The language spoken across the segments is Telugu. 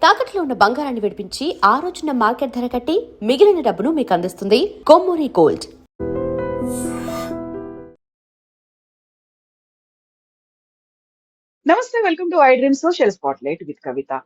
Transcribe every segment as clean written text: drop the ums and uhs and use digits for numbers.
తాకట్లో ఉన్న బంగారాన్ని విడిపించి ఆ రోజున మార్కెట్ ధర కట్టి మిగిలిన డబ్బును మీకు అందిస్తుంది కొమ్మూరి గోల్డ్. నమస్తే, welcome to I dream social spotlight with Kavitha.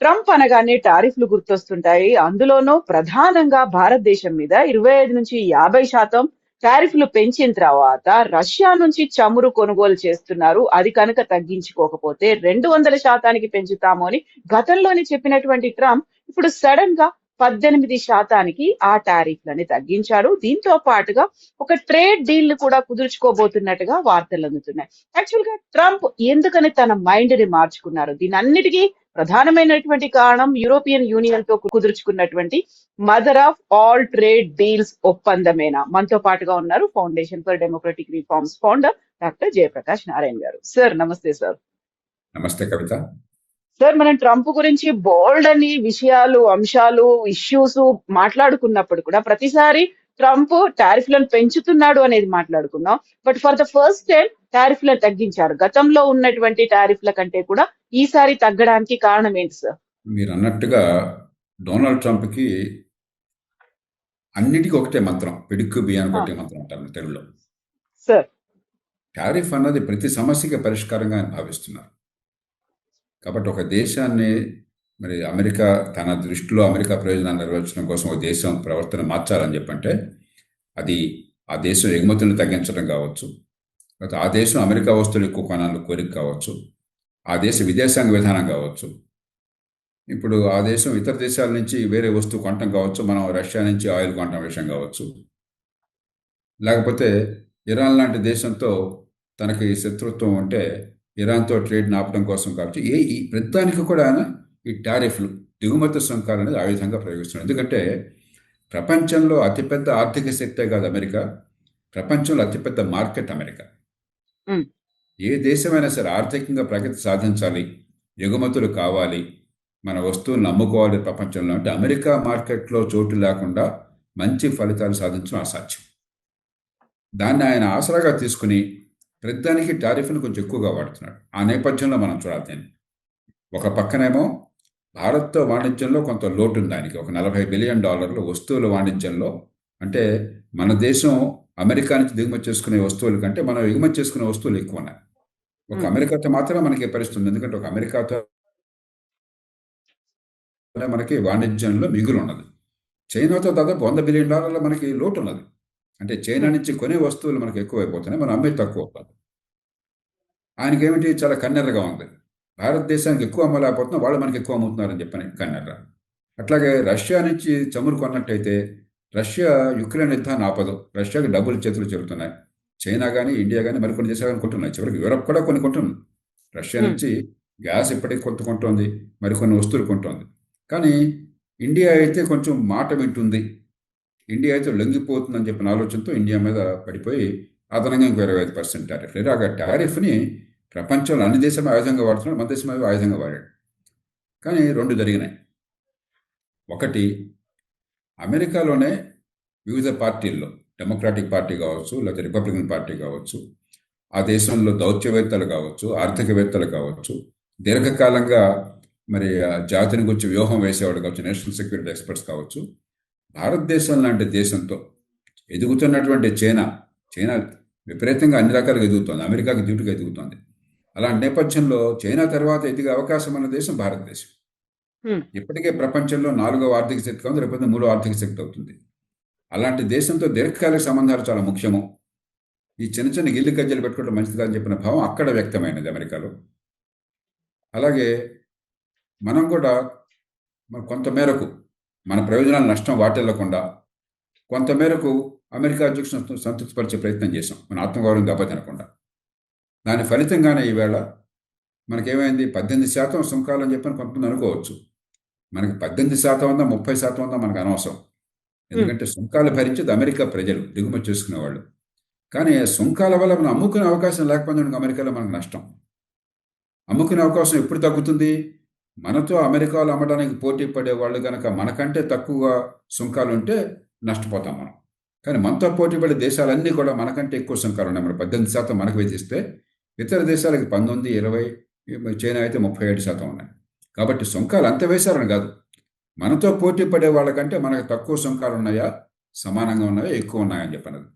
Trump అనగానే టారిఫ్లు గుర్తొస్తుంటాయి. అందులోనూ ప్రధానంగా భారతదేశం మీద 25 నుంచి 50% టారిఫ్లు పెంచిన తర్వాత రష్యా నుంచి చమురు కొనుగోలు చేస్తున్నారు. అది కనుక తగ్గించుకోకపోతే 200% పెంచుతాము అని గతంలోనే చెప్పినటువంటి ట్రంప్ ఇప్పుడు సడన్ గా 18% ఆ టారిఫ్లని తగ్గించాడు. దీంతో పాటుగా ఒక ట్రేడ్ డీల్ కూడా కుదుర్చుకోబోతున్నట్టుగా వార్తలు అందుతున్నాయి. యాక్చువల్ గా ట్రంప్ ఎందుకని తన మైండ్ ని మార్చుకున్నారు? దీని అన్నిటికీ ప్రధానమైనటువంటి కారణం యూరోపియన్ యూనియన్ తో కుదుర్చుకున్నటువంటి mother of all trade deals ఒప్పందమేనా? మనతో పాటుగా ఉన్నారు foundation for democratic reforms founder doctor Jayaprakash Narayana గారు. సార్ నమస్తే. సార్ నమస్తే కవిత. సార్, మనం ట్రంప్ గురించి బోల్డ్ అని విషయాలు, అంశాలు, ఇష్యూస్ మాట్లాడుకున్నప్పుడు కూడా ప్రతిసారి ట్రంప్ టారిఫ్లను పెంచుతున్నాడు అనేది మాట్లాడుకున్నాం. But for the first time టారిఫ్లను తగ్గించారు. గతంలో ఉన్నటువంటి టారిఫ్ల కంటే కూడా ఈసారి తగ్గడానికి కారణం ఏంటి సార్? మీరు అన్నట్టుగా డొనాల్డ్ ట్రంప్ కి అన్నిటికీ ఒకటే మంత్రం, పిడుక్కు బియ్యానికి ఒకటే మంత్రం అంటారు తెలుగులో. సార్, టారిఫ్ అన్నది ప్రతి సమస్యకి పరిష్కారంగా ఆయన భావిస్తున్నారు. కాబట్టి ఒక దేశాన్ని మరి అమెరికా తన దృష్టిలో అమెరికా ప్రయోజనాలు నెరవేర్చడం కోసం ఒక దేశం ప్రవర్తన మార్చాలని చెప్పంటే అది ఆ దేశం ఎగుమతులను తగ్గించడం కావచ్చు, లేకపోతే ఆ దేశం అమెరికా వస్తువులు ఎక్కువ కొనాలని కోరిక కావచ్చు, ఆ దేశ విదేశాంగ విధానం కావచ్చు, ఇప్పుడు ఆ దేశం ఇతర దేశాల నుంచి వేరే వస్తువు కొనటం కావచ్చు, మనం రష్యా నుంచి ఆయిల్ కొనటం విషయం కావచ్చు, లేకపోతే ఇరాన్ లాంటి దేశంతో తనకి శత్రుత్వం ఉంటే ఇరాన్తో ట్రేడ్ ఆపడం కోసం కావచ్చు, ఈ ప్రతిదానికి కూడా ఆయన ఈ టారిఫ్లు, దిగుమతి సుంకాలు అనేది ఆయుధంగా ప్రయోగిస్తున్నారు. ఎందుకంటే ప్రపంచంలో అతిపెద్ద ఆర్థిక శక్తే కాదు అమెరికా, ప్రపంచంలో అతిపెద్ద మార్కెట్ అమెరికా. ఏ దేశమైనా సరే ఆర్థికంగా ప్రగతి సాధించాలి, ఎగుమతులు కావాలి, మన వస్తువులను అమ్ముకోవాలి ప్రపంచంలో అంటే అమెరికా మార్కెట్లో చోటు లేకుండా మంచి ఫలితాలు సాధించడం అసాధ్యం. దాన్ని ఆయన ఆసరాగా తీసుకుని ప్రతిదానికి టారిఫ్ను కొంచెం ఎక్కువగా వాడుతున్నాడు. ఆ నేపథ్యంలో మనం చూడాలి. ఒక పక్కనేమో భారత్తో వాణిజ్యంలో కొంత లోటు ఉంది ఆయనకి, ఒక $40 బిలియన్ వస్తువుల వాణిజ్యంలో. అంటే మన దేశం అమెరికా నుంచి దిగుమతి చేసుకునే వస్తువుల కంటే మనం ఎగుమతి చేసుకునే వస్తువులు ఎక్కువ ఉన్నాయి. ఒక అమెరికాతో మాత్రమే మనకి పరిస్థితుంది, ఎందుకంటే ఒక అమెరికాతో మనకి వాణిజ్యంలో మిగులు ఉన్నది. చైనాతో దాదాపు $100 బిలియన్ మనకి లోటు ఉన్నది. అంటే చైనా నుంచి కొనే వస్తువులు మనకు ఎక్కువైపోతున్నాయి, మనం అమ్మే తక్కువ అవుతుంది. ఆయనకేమిటి చాలా కన్నెర్రగా ఉంది, భారతదేశానికి ఎక్కువ అమ్మలేకపోతున్నాం, వాళ్ళు మనకి ఎక్కువ అమ్ముతున్నారని చెప్పని కన్నెర్ర. అట్లాగే రష్యా నుంచి చమురు కొన్నట్టయితే రష్యా యుక్రెయిన్ యుద్ధాన్ని ఆపదు, రష్యాకి డబ్బులు చేతులు చెబుతున్నాయి. చైనా కానీ ఇండియా కానీ మరికొన్ని దేశాలు కానీ కొంటున్నాయి, చివరికి యూరప్ కూడా కొన్ని కొంటుంది. రష్యా నుంచి గ్యాస్ ఇప్పటికీ కొంత కొంటుంది, మరికొన్ని వస్తువులు కొంటుంది. కానీ ఇండియా అయితే కొంచెం మాట వింటుంది, ఇండియా అయితే లొంగిపోతుందని చెప్పిన ఆలోచనతో ఇండియా మీద పడిపోయి అదనంగా ఇంకో 25% టారిఫ్. ఇలాగ టారిఫ్ని ప్రపంచంలో అన్ని దేశాలు ఆయుధంగా వాడుతున్నాడు, మన దేశం ఆయుధంగా వాడాడు. కానీ రెండు జరిగినాయి. ఒకటి, అమెరికాలోనే వివిధ పార్టీల్లో, డెమోక్రాటిక్ పార్టీ కావచ్చు, లేకపోతే రిపబ్లికన్ పార్టీ కావచ్చు, ఆ దేశంలో దౌత్యవేత్తలు కావచ్చు, ఆర్థికవేత్తలు కావచ్చు, దీర్ఘకాలంగా మరి జాతిని గురించి వ్యూహం వేసేవాడు కావచ్చు, నేషనల్ సెక్యూరిటీ ఎక్స్పర్ట్స్ కావచ్చు, భారతదేశం లాంటి దేశంతో ఎదుగుతున్నటువంటి చైనా విపరీతంగా అన్ని రకాలుగా ఎదుగుతోంది, అమెరికాకి ధీటుగా ఎదుగుతోంది. అలాంటి నేపథ్యంలో చైనా తర్వాత ఎదిగే అవకాశం ఉన్న దేశం భారతదేశం. ఇప్పటికే ప్రపంచంలో 4వ ఆర్థిక శక్తి కాదు, రేపొద్దున 3వ ఆర్థిక శక్తి అవుతుంది. అలాంటి దేశంతో దీర్ఘకాలిక సంబంధాలు చాలా ముఖ్యము. ఈ చిన్న చిన్న గిల్లి గజ్జలు పెట్టుకోవడం మంచిది కాదని చెప్పిన భావం అక్కడ వ్యక్తమైనది అమెరికాలో. అలాగే మనం కూడా కొంతమేరకు మన ప్రయోజనాలు నష్టం వాటిల్లకుండా కొంతమేరకు అమెరికా అధ్యక్షులను సంతృప్తిపరిచే ప్రయత్నం చేశాం, మన ఆత్మగౌరవం దెబ్బతినకుండా. దాని ఫలితంగానే ఈవేళ మనకేమైంది, 18% సుంకాలని చెప్పని కొంతమంది అనుకోవచ్చు. మనకి 18% ఉందా 30% ఉందా మనకు అనవసరం, ఎందుకంటే సుంకాలు భరించేది అమెరికా ప్రజలు, దిగుమతి చేసుకునేవాళ్ళు. కానీ సుంకాల వల్ల మనం అమ్ముకునే అవకాశం లేకపోతే అమెరికాలో మనకు నష్టం. అమ్ముకునే అవకాశం ఎప్పుడు తగ్గుతుంది? మనతో అమెరికాలో అమ్మడానికి పోటీ పడే వాళ్ళు కనుక మనకంటే తక్కువగా సుంకాలు ఉంటే నష్టపోతాం మనం. కానీ మనతో పోటీ పడే దేశాలన్నీ కూడా మనకంటే ఎక్కువ సుంకాలు ఉన్నాయి. మన 18% మనకు విధిస్తే ఇతర దేశాలకి 19, 20, చైనా అయితే 37% ఉన్నాయి. కాబట్టి సుంకాలు అంత వేశారని కాదు, మనతో పోటీ పడే వాళ్ళకంటే మనకు తక్కువ సుంకాలు ఉన్నాయా, సమానంగా ఉన్నాయా, ఎక్కువ ఉన్నాయా అని చెప్పినది.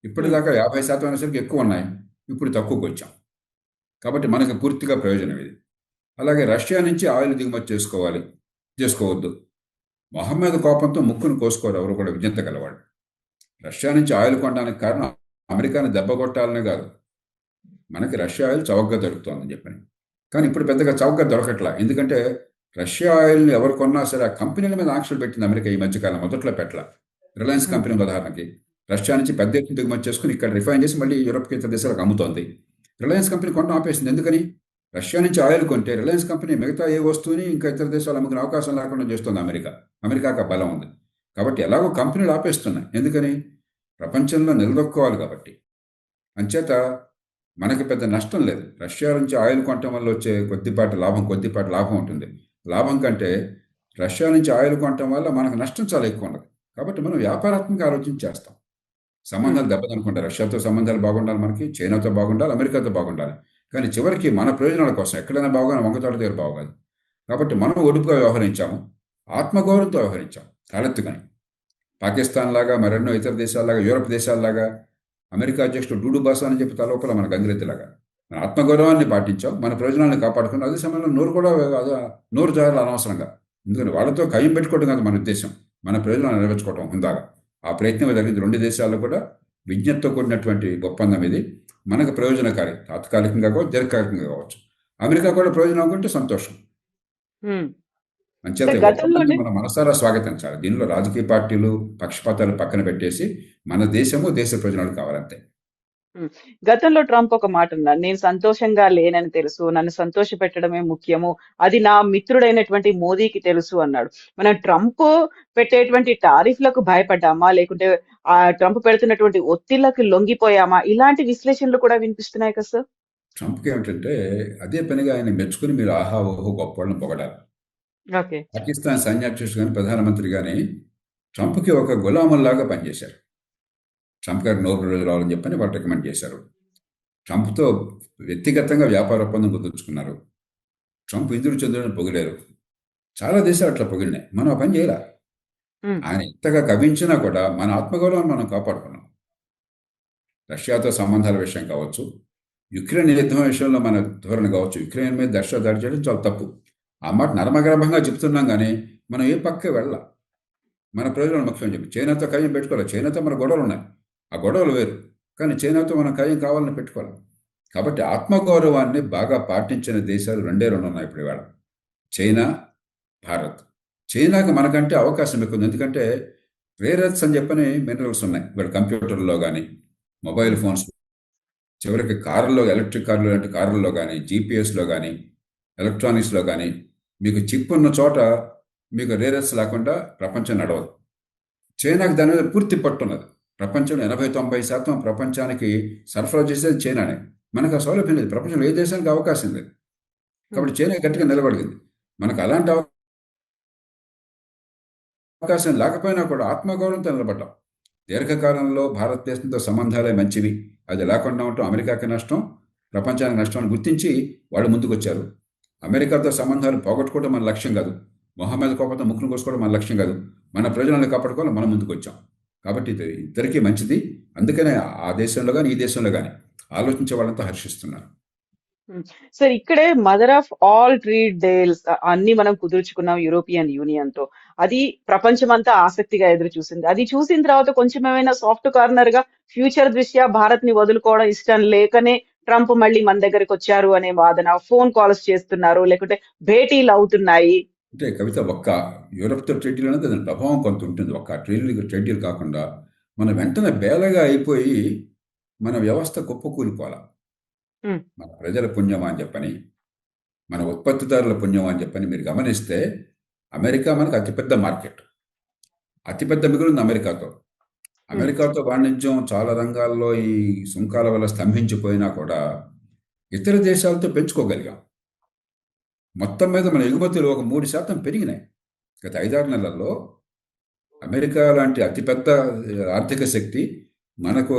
ఇప్పటిదాకా 50% అనేసరికి ఎక్కువ ఉన్నాయి, ఇప్పుడు తక్కువకి వచ్చాం. కాబట్టి మనకు పూర్తిగా ప్రయోజనం ఇది. అలాగే రష్యా నుంచి ఆయిల్ దిగుమతి చేసుకోవద్దు. మొహమ్మద్ కోపంతో ముక్కును కోసుకోరు ఎవరు కూడా విజ్ఞత గలవాడు. రష్యా నుంచి ఆయిల్ కొనడానికి కారణం అమెరికాని దెబ్బ కొట్టాలనే కాదు, మనకి రష్యా ఆయిల్ చౌకగా దొరుకుతుందని చెప్పని. కానీ ఇప్పుడు పెద్దగా చౌకగా దొరకట్లా. ఎందుకంటే రష్యా ఆయిల్ని ఎవరు కొన్నా సరే ఆ కంపెనీల మీద ఆంక్షలు పెట్టింది అమెరికా ఈ మధ్యకాలం. మొదట్లో పెట్టల. రిలయన్స్ కంపెనీ ఉదాహరణకి రష్యా నుంచి పెద్ద ఎత్తున దిగుమతి చేసుకుని ఇక్కడ రిఫైన్ చేసి మళ్ళీ యూరోప్కి ఇతర దేశాలకు అమ్ముతోంది. రిలయన్స్ కంపెనీ కొనడం ఆపేసింది. ఎందుకని? రష్యా నుంచి ఆయిల్ కొంటే రిలయన్స్ కంపెనీ మిగతా ఏ వస్తువుని ఇంకా ఇతర దేశాలు అమ్ముకునే అవకాశం లేకుండా చేస్తుంది అమెరికాకు ఆ బలం ఉంది. కాబట్టి ఎలాగో కంపెనీలు ఆపేస్తున్నాయి. ఎందుకని? ప్రపంచంలో నిలదొక్కోవాలి కాబట్టి. అంచేత మనకి పెద్ద నష్టం లేదు. రష్యా నుంచి ఆయిల్ కొనటం వల్ల వచ్చే కొద్దిపాటి లాభం ఉంటుంది. లాభం కంటే రష్యా నుంచి ఆయిల్ కొనటం వల్ల మనకు నష్టం చాలా ఎక్కువ ఉన్నది. కాబట్టి మనం వ్యాపారాత్మక ఆలోచన చేస్తాం. సంబంధాలు దెబ్బతనుకుంటారు. రష్యాతో సంబంధాలు బాగుండాలి, మనకి చైనాతో బాగుండాలి, అమెరికాతో బాగుండాలి. కానీ చివరికి మన ప్రయోజనాల కోసం ఎక్కడైనా బాగుగా వంగతోట దగ్గర బాగోదు. కాబట్టి మనం ఒడుపుగా వ్యవహరించాము, ఆత్మగౌరవంతో వ్యవహరించాం తలెత్తుకని. పాకిస్తాన్ లాగా, మరెన్నో ఇతర దేశాల్లాగా, యూరప్ దేశాల్లాగా అమెరికా అధ్యక్షుడు డూడు బాసా అని చెప్పి తలోపల మన గంగిరెద్దులాగా మన ఆత్మగౌరవాన్ని పాటించాం, మన ప్రయోజనాలను కాపాడుకుని అదే సమయంలో నోరు జారాలి అనవసరంగా. ఎందుకంటే వాళ్ళతో కయ్యం పెట్టుకోవడం కాదు మన ఉద్దేశం, మన ప్రయోజనాలు నెరవేర్చుకోవడం హుందాగా. ఆ ప్రయత్నం జరిగింది. రెండు దేశాల్లో కూడా విజ్ఞతతో కూడినటువంటి ఒప్పందం ఇది. మనకు ప్రయోజనకారి, తాత్కాలికంగా కావచ్చు, దీర్ఘకాలికంగా కావచ్చు. అమెరికా కూడా ప్రయోజనం అనుకుంటే సంతోషం. అంచేత మనం మనసారా స్వాగతించాలి. దీనిలో రాజకీయ పార్టీలు, పక్షపాతాలు పక్కన పెట్టేసి మన దేశము, దేశ ప్రయోజనాలు కావాలంతే. గతంలో ట్రంప్ ఒక మాట అన్నారు, నేను సంతోషంగా లేనని తెలుసు, నన్ను సంతోష పెట్టడమే ముఖ్యము, అది నా మిత్రుడైనటువంటి మోదీకి తెలుసు అన్నాడు. మనం ట్రంప్ పెట్టేటువంటి టారిఫ్లకు భయపడ్డామా, లేకుంటే ఆ ట్రంప్ పెడుతున్నటువంటి ఒత్తిళ్లకు లొంగిపోయామా? ఇలాంటి విశ్లేషణలు కూడా వినిపిస్తున్నాయి కదా సార్. ట్రంప్కి ఏమిటంటే అదే పనిగా ఆయన మెచ్చుకుని మీరు ఆహా ఓహో గొప్పవాళ్ళని పొగడాలి. పాకిస్తాన్ సైన్యాధ్యక్షుడు కానీ ప్రధానమంత్రి కానీ ట్రంప్కి ఒక గులాముల్లాగా పనిచేశారు. ట్రంప్ గారు నోబెల్ ప్రైజ్ రావాలని చెప్పని వాళ్ళు రికమెండ్ చేశారు. ట్రంప్తో వ్యక్తిగతంగా వ్యాపార ఒప్పందం కుదుర్చుకున్నారు. ట్రంప్ ఇంద్రుడు చంద్రుడిని పొగిడారు. చాలా దేశాలు అట్లా పొగిడినాయి. మనం ఆ పని చేయాల. ఆయన ఎంతగా కవించినా కూడా మన ఆత్మగౌరవాన్ని మనం కాపాడుకున్నాం. రష్యాతో సంబంధాల విషయం కావచ్చు, యుక్రెయిన్ యుద్ధం విషయంలో మన ధోరణి కావచ్చు, యుక్రెయిన్ మీద రష్యా దాడి చేయడం చాలా తప్పు. ఆ మాట నర్మగర్భంగా చెప్తున్నాం, కానీ మనం ఏ పక్కే వెళ్ళాలి. మన ప్రయోజనం ముఖ్యం చెప్పి చైనాతో కయ్యం పెట్టుకోవాలి. చైనాతో మన గొడవలు ఉన్నాయి, ఆ గొడవలు వేరు. కానీ చైనాతో మనం కయ్యం కావాలని పెట్టుకోవాలి. కాబట్టి ఆత్మగౌరవాన్ని బాగా పాటించిన దేశాలు రెండే ఉన్నాయి ఇప్పుడు ఇవాళ, చైనా, భారత్. చైనాకి మనకంటే అవకాశం ఎక్కువ ఉంది. ఎందుకంటే రేర్ ఎర్త్స్ అని చెప్పని మినరల్స్ ఉన్నాయి ఇవాళ కంప్యూటర్లో కానీ, మొబైల్ ఫోన్స్, చివరికి కార్లలో, ఎలక్ట్రిక్ కార్లు లాంటి కార్లలో కానీ, జీపీఎస్లో కానీ, ఎలక్ట్రానిక్స్లో కానీ మీకు చిప్ ఉన్న చోట మీకు రేర్ ఎర్త్స్ లేకుండా ప్రపంచం నడవదు. చైనాకి దాని మీద పూర్తి పట్టున్నది. ప్రపంచంలో 80-90% ప్రపంచానికి సరఫరా చేసేది చైనానే. మనకు ఆ సౌలభ్యం లేదు. ప్రపంచంలో ఏ దేశానికి అవకాశం లేదు. కాబట్టి చైనా గట్టిగా నిలబడింది. మనకు అలాంటి అవకాశం లేకపోయినా కూడా ఆత్మగౌరవంతో నిలబడ్డాం. దీర్ఘకాలంలో భారతదేశంతో సంబంధాలే మంచివి, అది లేకుండా ఉండటం అమెరికాకి నష్టం, ప్రపంచానికి నష్టం అని గుర్తించి వాళ్ళు ముందుకు వచ్చారు. అమెరికాతో సంబంధాలు పోగొట్టుకోవడం మన లక్ష్యం కాదు, మొహమ్మద్ కోపంతో ముక్కును కోసుకోవడం మన లక్ష్యం కాదు. మన ప్రయోజనాలను కాపాడుకోవాలి, మనం ముందుకు వచ్చాం. కాబట్టి ఇది ఇద్దరికీ మంచిది. అందుకనే ఆ దేశంలో కానీ, ఈ దేశంలో కానీ ఆలోచించే వాళ్ళంతా హర్షిస్తున్నారు. సార్, ఇక్కడే mother of all trade deals అన్ని మనం కుదుర్చుకున్నాం యూరోపియన్ యూనియన్ తో. అది ప్రపంచం అంతా ఆసక్తిగా ఎదురు చూసింది. అది చూసిన తర్వాత కొంచెం ఏమైనా సాఫ్ట్ కార్నర్ గా ఫ్యూచర్ దృష్ట్యా భారత్ ని వదులుకోవడం ఇష్టం లేకనే ట్రంప్ మళ్ళీ మన దగ్గరికి వచ్చారు అనే వాదన, ఫోన్ కాల్స్ చేస్తున్నారు, లేకుంటే భేటీలు అవుతున్నాయి. అంటే కవిత, ఒక్క యూరప్తో ట్రేడ్ డీల్ అనేది దాని ప్రభావం కొంత ఉంటుంది. ఒక్క ట్రేడ్ డీల్ కాకుండా మనం వెంటనే బేలగా అయిపోయి మన వ్యవస్థ కుప్పకూలిపోవాలి. మన ప్రజల పుణ్యమా అని చెప్పని, మన ఉత్పత్తిదారుల పుణ్యమా అని చెప్పని మీరు గమనిస్తే అమెరికా మనకు అతిపెద్ద మార్కెట్, అతిపెద్ద మిగులుంది అమెరికాతో. అమెరికాతో వాణిజ్యం చాలా రంగాల్లో ఈ సుంకాల వల్ల స్తంభించిపోయినా కూడా ఇతర దేశాలతో పెంచుకోగలిగాం. మొత్తం మీద మన ఎగుమతులు ఒక 3% పెరిగినాయి గత 5-6 నెలల్లో. అమెరికా లాంటి అతిపెద్ద ఆర్థిక శక్తి మనకు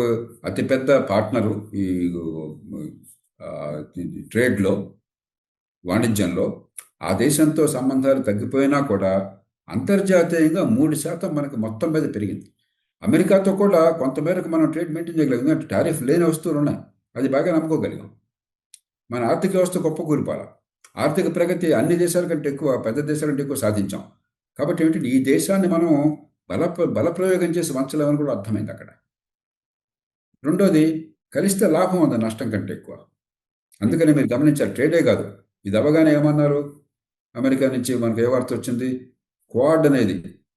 అతిపెద్ద పార్ట్నరు ఈ ఆ, ట్రేడ్లో, వాణిజ్యంలో. ఆ దేశంతో సంబంధాలు తగ్గిపోయినా కూడా అంతర్జాతీయంగా 3% మనకు మొత్తం మీద పెరిగింది. అమెరికాతో కూడా కొంతమేరకు మనం ట్రేడ్ మెయింటైన్ చేయగలిగాం, ఎందుకంటే టారిఫ్ లేని వస్తువులు ఉన్నాయి, అది బాగా నమ్ముకోగలిగాం. మన ఆర్థిక వ్యవస్థ గొప్ప కూలిపాల, ఆర్థిక ప్రగతి అన్ని దేశాల కంటే ఎక్కువ, పెద్ద దేశాల కంటే ఎక్కువ సాధించాం. కాబట్టి ఏమిటి, ఈ దేశాన్ని మనం బలప్రయోగం చేసి వంచలేమని కూడా అర్థమైంది అక్కడ. రెండోది, కలిస్తే లాభం ఉంది నష్టం కంటే ఎక్కువ. అందుకని మీరు గమనించారు, ట్రేడే కాదు, ఇది అవగానే ఏమన్నారు, అమెరికా నుంచి మనకు ఏ వార్త వచ్చింది, క్వాడ్ అనేది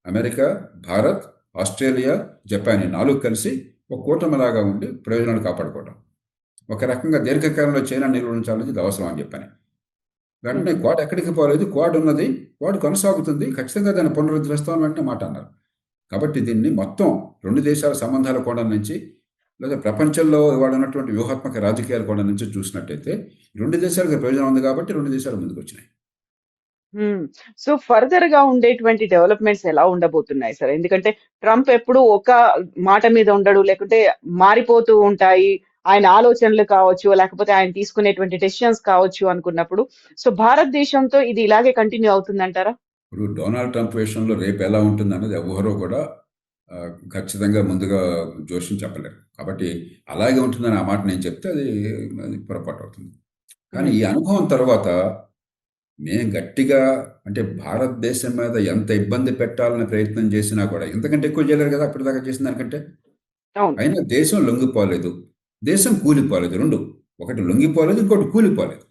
అమెరికా, భారత్, ఆస్ట్రేలియా, జపాన్, ఈ 4 కలిసి ఒక కూటమిలాగా ఉండి ప్రయోజనాలు కాపాడుకోవడం. ఒక రకంగా దీర్ఘకాలంలో చైనా నిర్వహించాలని ఇది అవసరం అని చెప్పని వెంటనే క్వాడ్ ఎక్కడికి పోలేదు, క్వాడ్ ఉన్నది, క్వాడ్ కొనసాగుతుంది, ఖచ్చితంగా దాన్ని పునరుద్ధరిస్తామని వెంటనే మాట అన్నారు. కాబట్టి దీన్ని మొత్తం 2 దేశాల సంబంధాల కోణం నుంచి, లేదా ప్రపంచంలో ఇవాళ ఉన్నటువంటి వ్యూహాత్మక రాజకీయాల కోణం నుంచి చూసినట్టయితే 2 దేశాలకు ప్రయోజనం ఉంది కాబట్టి 2 దేశాలు ముందుకు వచ్చినాయి. సో ఫర్దర్ గా ఉండేటువంటి డెవలప్మెంట్స్ ఎలా ఉండబోతున్నాయి సార్? ఎందుకంటే ట్రంప్ ఎప్పుడు ఒక మాట మీద ఉండడు, లేకుంటే మారిపోతూ ఉంటాయి ఆయన ఆలోచనలు కావచ్చు, లేకపోతే ఆయన తీసుకునేటువంటి డెసిషన్స్ కావచ్చు అనుకున్నప్పుడు. సో భారతదేశంతో ఇది ఇలాగే కంటిన్యూ అవుతుందంటారా? ఇప్పుడు డొనాల్డ్ ట్రంప్ విషయంలో రేపు ఎలా ఉంటుంది అన్నది ఎవరో కూడా ఖచ్చితంగా ముందుగా జోషం చెప్పలేరు. కాబట్టి అలాగే ఉంటుందని ఆ మాట నేను చెప్తే అది పొరపాటు అవుతుంది. కానీ ఈ అనుభవం తర్వాత మేము గట్టిగా, అంటే భారతదేశం మీద ఎంత ఇబ్బంది పెట్టాలని ప్రయత్నం చేసినా కూడా ఇంతకంటే ఎక్కువ చేయలేరు కదా అప్పటిదాకా చేసిన దానికంటే. అవును. అయినా దేశం లొంగిపోలేదు, దేశం కూలిపోలేదు. రెండు, ఒకటి లొంగిపోలేదు, ఇంకోటి కూలిపోలేదు.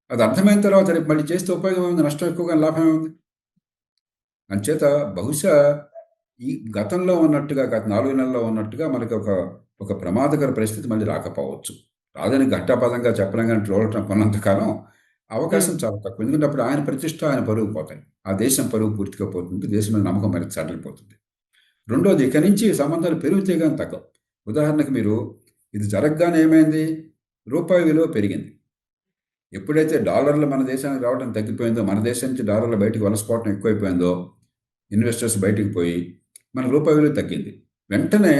అది అర్థమైన తర్వాత రేపు మళ్ళీ చేస్తే ఉపయోగం ఉంది, నష్టం ఎక్కువగా లాభం ఉంది. అంచేత బహుశా ఈ గతంలో ఉన్నట్టుగా, గత 4 నెలల్లో ఉన్నట్టుగా మనకి ఒక ప్రమాదకర పరిస్థితి మళ్ళీ రాకపోవచ్చు. రాదని ఘంటాపదంగా చెప్పలేం, కానీ చూడటం కొన్నంతకాలం అవకాశం చాలా తక్కువ. ఎందుకంటే అప్పుడు ఆయన ప్రతిష్ట, ఆయన పరువు పోతాయి, ఆ దేశం పరువు పూర్తిగా పోతుంది, దేశం మీద నమ్మకం మరి సడలిపోతుంది. రెండోది, ఇక్కడి నుంచి సంబంధాలు పెరిగితే కానీ తగ్గవు. ఉదాహరణకు మీరు, ఇది జరగగానే ఏమైంది, రూపాయి విలువ పెరిగింది. ఎప్పుడైతే డాలర్లు మన దేశానికి రావడం తగ్గిపోయిందో, మన దేశం నుంచి డాలర్లు బయటికి వలసపోవటం ఎక్కువైపోయిందో, ఇన్వెస్టర్స్ బయటికి పోయి మన రూపాయి విలువ తగ్గింది. వెంటనే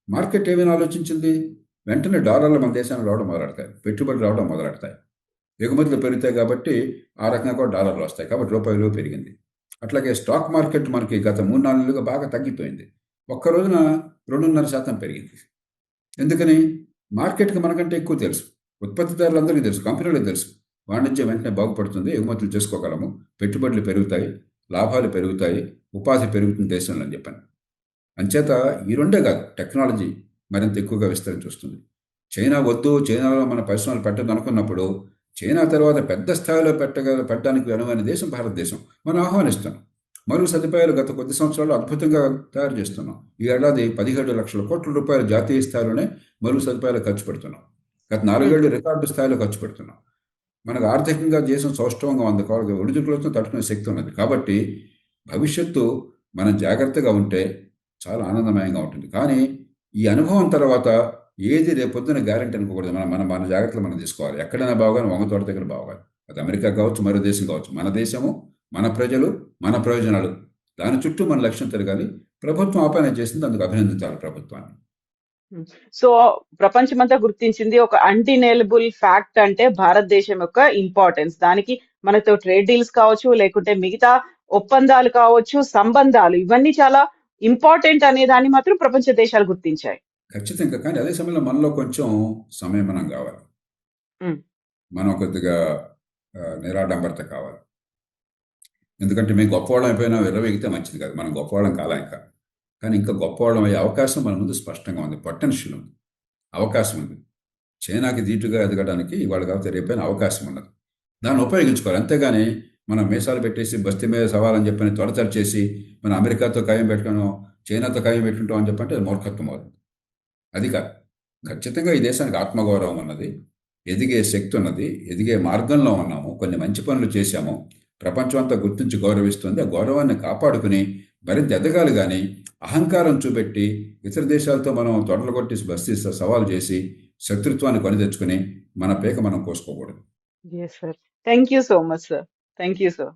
మార్కెట్ ఏమైనా ఆలోచించింది, వెంటనే డాలర్లు మన దేశానికి రావడం మొదలెడతాయి, పెట్టుబడులు రావడం మొదలెడతాయి, ఎగుమతులు పెరుగుతాయి కాబట్టి ఆ రకంగా కూడా డాలర్లు వస్తాయి, కాబట్టి రూపాయి విలువ పెరిగింది. అట్లాగే స్టాక్ మార్కెట్ మనకి గత 3-4 నెలలుగా బాగా తగ్గిపోయింది. ఒక్క రోజున 2.5% పెరిగింది. ఎందుకని, మార్కెట్కి మనకంటే ఎక్కువ తెలుసు, ఉత్పత్తిదారులందరికీ తెలుసు, కంపెనీలకు తెలుసు, వాణిజ్యం వెంటనే బాగుపడుతుంది, ఎగుమతులు చేసుకోగలము, పెట్టుబడులు పెరుగుతాయి, లాభాలు పెరుగుతాయి, ఉపాధి పెరుగుతుంది దేశంలో అని చెప్పాను. అంచేత ఈ రెండే కాదు, టెక్నాలజీ మరింత ఎక్కువగా విస్తరించి వస్తుంది. చైనా వద్దు, చైనాలో మన పరిశ్రమలు పెట్టదు అనుకున్నప్పుడు, చైనా తర్వాత పెద్ద స్థాయిలో పెట్టడానికి అనువైన దేశం భారతదేశం. మనం ఆహ్వానిస్తున్నాం. మరుగు సదుపాయాలు గత కొద్ది సంవత్సరాలు అద్భుతంగా తయారు చేస్తున్నాం. ఈ ఏడాది 17 లక్షల కోట్ల రూపాయలు జాతీయ స్థాయిలోనే మరుగు సదుపాయాలు ఖర్చు పెడుతున్నాం. గత 4 ఏళ్ళు రికార్డు స్థాయిలో ఖర్చు పెడుతున్నాం. మనకు ఆర్థికంగా దేశం సౌష్ఠవంగా ఉంది, ఒడిదుడుకులతో తట్టుకునే శక్తి ఉన్నది. కాబట్టి భవిష్యత్తు మనం జాగ్రత్తగా ఉంటే చాలా ఆనందమయంగా ఉంటుంది. కానీ ఈ అనుభవం తర్వాత ఏది రేపొద్దున గ్యారెంటీ అనుకోకూడదు. మన జాగ్రత్తలు మనం తీసుకోవాలి. ఎక్కడైనా బాగానే వంగతోట దగ్గర బాగాలి. అది అమెరికా కావచ్చు, మరో దేశం కావచ్చు, మన దేశము, మన ప్రజలు, మన ప్రయోజనాలు, దాని చుట్టూ మన లక్ష్యం తిరగాలి. ప్రభుత్వం ఆ పని చేసింది, అందుకు అభినందించాలి ప్రభుత్వాన్ని. సో ప్రపంచమంతా గుర్తించింది ఒక అన్డినేలబుల్ ఫ్యాక్ట్ అంటే భారతదేశం యొక్క ఇంపార్టెన్స్. దానికి మనతో ట్రేడ్ డీల్స్ కావచ్చు, లేకుంటే మిగతా ఒప్పందాలు కావచ్చు, సంబంధాలు, ఇవన్నీ చాలా ఇంపార్టెంట్ అనే దాన్ని మాత్రం ప్రపంచ దేశాలు గుర్తించాయి. ఖచ్చితంగా. కానీ అదే సమయంలో మనలో కొంచెం సంయమనం కావాలి. మనం కొద్దిగా నిరాడంబరత కావాలి. ఎందుకంటే మేము గొప్పవాళ్ళం అయిపోయినా విర్రవీగితే మంచిది కాదు. మనం గొప్పవాళ్ళం కాలా ఇంకా. కానీ ఇంకా గొప్పవాళ్ళం అయ్యే అవకాశం మన ముందు స్పష్టంగా ఉంది, పొటెన్షియల్ ఉంది, అవకాశం ఉంది. చైనాకి ధీటుగా ఎదగడానికి ఇవాళ కాకపోతే రేపైనా అవకాశం ఉన్నది, దాన్ని ఉపయోగించుకోవాలి. అంతేగాని మనం మీసాలు పెట్టేసి బస్తీ మీద సవాలని చెప్పని త్వరతర చేసి మన అమెరికాతో ఖాయం పెట్టుకున్నాం, చైనాతో ఖాయం పెట్టుకుంటాం అని చెప్పంటే అది మూర్ఖత్వం అవుతుంది. అది కాదు. ఖచ్చితంగా ఈ దేశానికి ఆత్మగౌరవం ఉన్నది, ఎదిగే శక్తి ఉన్నది, ఎదిగే మార్గంలో ఉన్నాము, కొన్ని మంచి పనులు చేశాము, ప్రపంచం అంతా గుర్తించి గౌరవిస్తుంది. ఆ గౌరవాన్ని కాపాడుకుని మరింత ఎదగాలి. కానీ అహంకారం చూపెట్టి ఇతర దేశాలతో మనం తొడలు కొట్టి బస్తీ సవాలు చేసి శత్రుత్వాన్ని కొని తెచ్చుకుని మన పేక మనం కోసుకోకూడదు. Yes, sir. Thank you so much, sir. Thank you, sir.